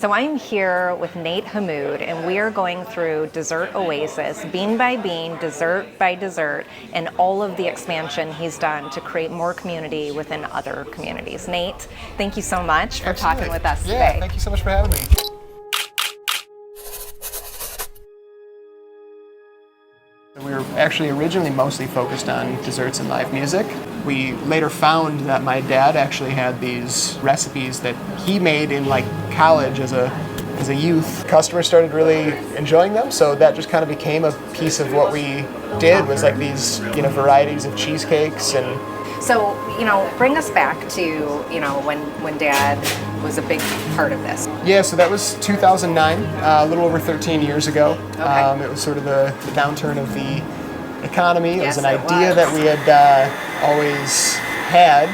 So I'm here with Nate Hamoud, and we are going through Dessert Oasis, bean by bean, dessert by dessert, and all of the expansion he's done to create more community within other communities. Nate, thank you so much for talking with us today. Yeah, thank you so much for having me. We were actually originally mostly focused on desserts and live music. We later found that my dad actually had these recipes that he made in college as a youth. Customers started really enjoying them, so that just kind of became a piece of what we did, was these varieties of cheesecakes. And so, bring us back to, when Dad was a big part of this. Yeah, so that was 2009, a little over 13 years ago. Okay. It was sort of the downturn of the economy. It Yes, was an it idea was. that we had always had.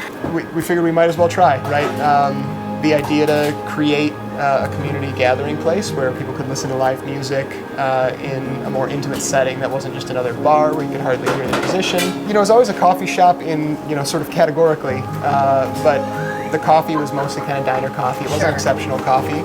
We figured we might as well try, right? The idea to create a community gathering place where people could listen to live music in a more intimate setting that wasn't just another bar where you could hardly hear the musician. It was always a coffee shop in, sort of categorically, but the coffee was mostly kind of diner coffee. It wasn't Sure. exceptional coffee.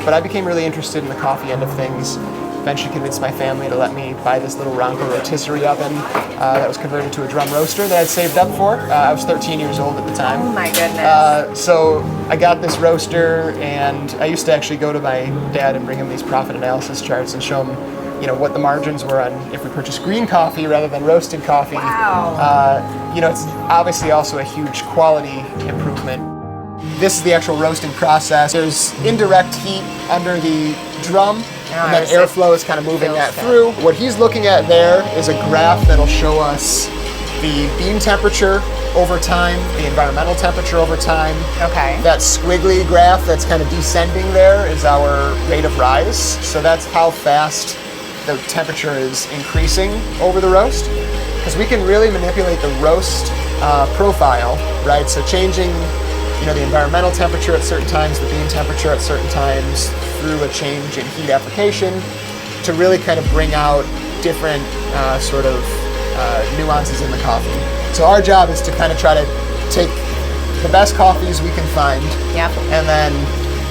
But I became really interested in the coffee end of things. Eventually convinced my family to let me buy this little Ronco rotisserie oven that was converted to a drum roaster that I'd saved up for. I was 13 years old at the time. Oh my goodness. So I got this roaster, and I used to actually go to my dad and bring him these profit analysis charts and show him, what the margins were on if we purchased green coffee rather than roasted coffee. Wow. It's obviously also a huge quality improvement. This is the actual roasting process. There's indirect heat under the drum, and then airflow is kind of moving that through. What he's looking at there is a graph that'll show us the bean temperature over time, the environmental temperature over time. Okay. That squiggly graph that's kind of descending there is our rate of rise. So that's how fast the temperature is increasing over the roast. Because we can really manipulate the roast profile, right? So changing the environmental temperature at certain times, the bean temperature at certain times, through a change in heat application, to really kind of bring out different nuances in the coffee. So our job is to kind of try to take the best coffees we can find, Yep. and then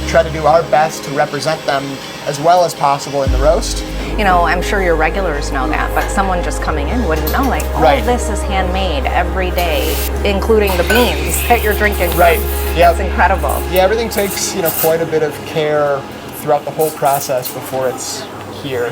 try to do our best to represent them as well as possible in the roast. I'm sure your regulars know that, but someone just coming in wouldn't know, all Right. of this is handmade every day, including the beans that you're drinking. Right. Yep. It's incredible. Yeah, everything takes quite a bit of care throughout the whole process before it's here.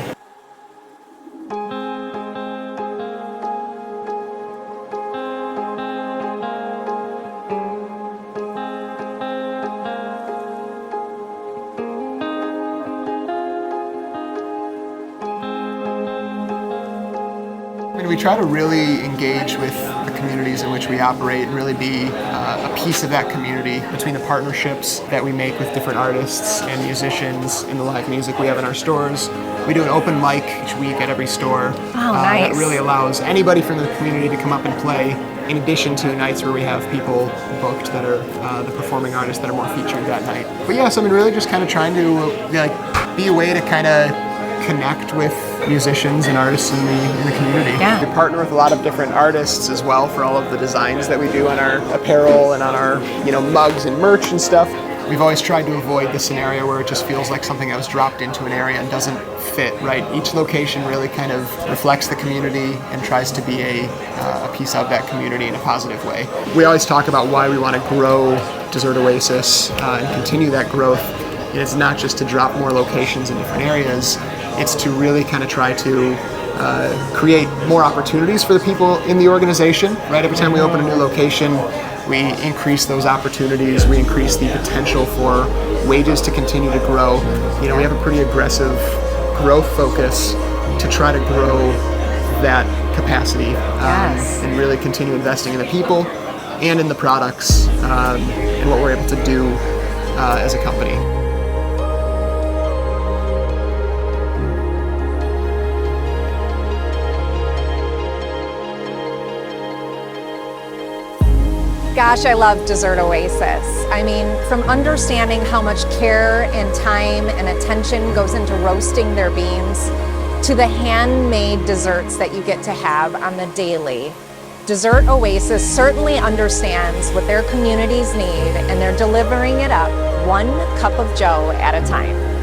We try to really engage with the communities in which we operate and really be a piece of that community between the partnerships that we make with different artists and musicians in the live music we have in our stores. We do an open mic each week at every store. Oh, nice. That really allows anybody from the community to come up and play, in addition to nights where we have people booked that are the performing artists that are more featured that night. But yeah, so really just kind of trying to be a way to kind of connect with musicians and artists in the community. Yeah. We partner with a lot of different artists as well for all of the designs that we do on our apparel and on our mugs and merch and stuff. We've always tried to avoid the scenario where it just feels like something that was dropped into an area and doesn't fit, right? Each location really kind of reflects the community and tries to be a piece of that community in a positive way. We always talk about why we want to grow Dessert Oasis and continue that growth. It's not just to drop more locations in different areas, it's to really kind of try to create more opportunities for the people in the organization, right? Every time we open a new location, we increase those opportunities, we increase the potential for wages to continue to grow. We have a pretty aggressive growth focus to try to grow that capacity Yes. and really continue investing in the people and in the products and what we're able to do as a company. Gosh, I love Dessert Oasis. I mean, from understanding how much care and time and attention goes into roasting their beans to the handmade desserts that you get to have on the daily. Dessert Oasis certainly understands what their communities need, and they're delivering it up one cup of joe at a time.